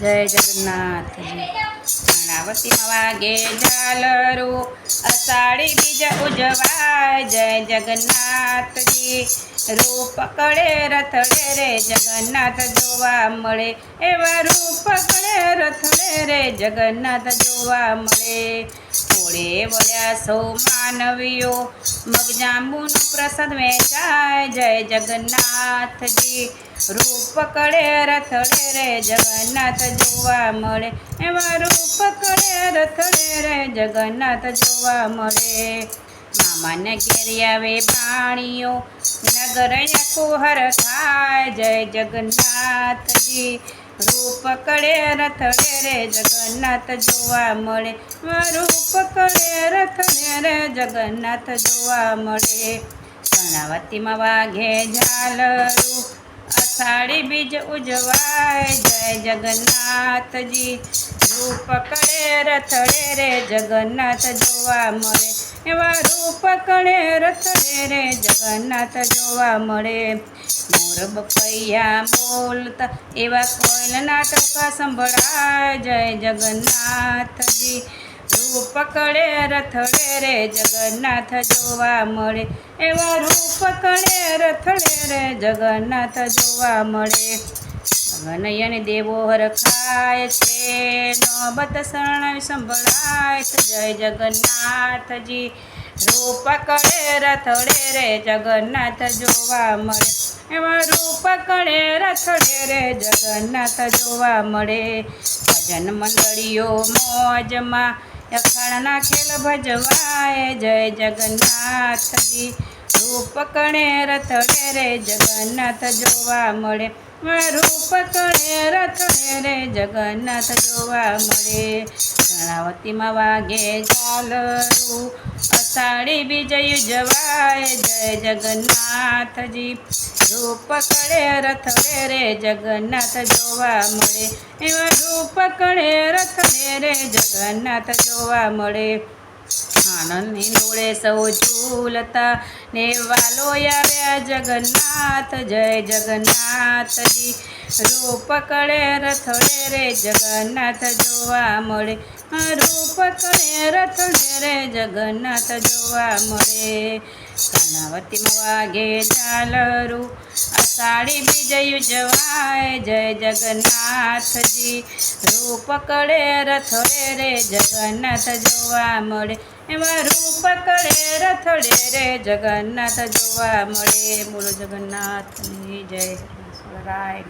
जय जगन्नाथ जी। कर्णावती में वागे झालरू, अषाढ़ी बीज उजवाय। जय जगन्नाथ जी। रूप कड़े रथड़े रे जगन्नाथ जोवा मळे, एवा रूप कड़े रथड़े रे जगन्नाथ जोवा मळे। घोड़े वळ्या सौ मानवीओ, मगजांबूनो प्रसाद वेचाय। जय जगन्नाथ जी। रूप कड़े रथड़े रे जगन्नाथ जोवा मळे, एवा रूप कड़े रथड़े रे जगन्नाथ जोवा मळे। मामाने घेरी आवे भाणियो, नगर आखो हरखाय। जय जगन्नाथ जी। रूप कड़े रथड़े रे जगन्नाथ जोवा मळे, रूप कड़े रथड़े रे जगन्नाथ जोवा मळे। कर्णावती में वागे झालरू, अषाढ़ी बीज उजवाय। जय जगन्नाथ जी। रूप कड़े रथड़े रे जगन्नाथ जोवा मळे, एवा रूप कड़े रथड़े रे जगन्नाथ जोवा मळे। मोर बपैया बोलता, एवा कोयलना टोका संभळाय। जय जगन्नाथ जी। रूप कड़े रथड़े रे जगन्नाथ जोवा मळे, एवा रूप कड़े रथड़े रे जगन्नाथ जोवा मळे। गगनयन देवो हरखाय छे, नौबत शरण संभळाय। जय जगन्नाथ जी। रूप कड़े रथड़े रे जगन्नाथ जोवा मळे, एवा रूप कड़े रथड़े रे जगन्नाथ जोवा मळे। भजन मंडळीओ मौजमा, अखाड़ना खेल भजवाय। जय जगन्नाथ जी। रूप कड़े रथड़े रे जगन्नाथ जोवा मळे, रूप कड़े रथड़े रे जगन्नाथ जोवा मळे। कर्णावती में वागे झालरू, अषाढ़ी बीज उजवाय। जय जगन्नाथ जी। रूप कड़े रथड़े रे जगन्नाथ जोवा मळे, एवा रूप कड़े रथड़े रे जगन्नाथ जोवा मळे। आनंदनी डोळे सौ झूलता, ने वालो आव्या जगन्नाथ। जय जगन्नाथ जी। रूप कड़े रथड़े रे जगन्नाथ जोवा मळे, रूप कड़े रथड़े रे जगन्नाथ जोवा मळे। कर्णावती में वागे झालरू, अषाढ़ी बीज उजवाय। जय जगन्नाथ जी। रूप कड़े रथड़े रे जगन्नाथ जोवा मळे, एवा रूप कड़े रथड़े रे जगन्नाथ जोवा मळे। बोलो जगन्नाथ की जय। राय।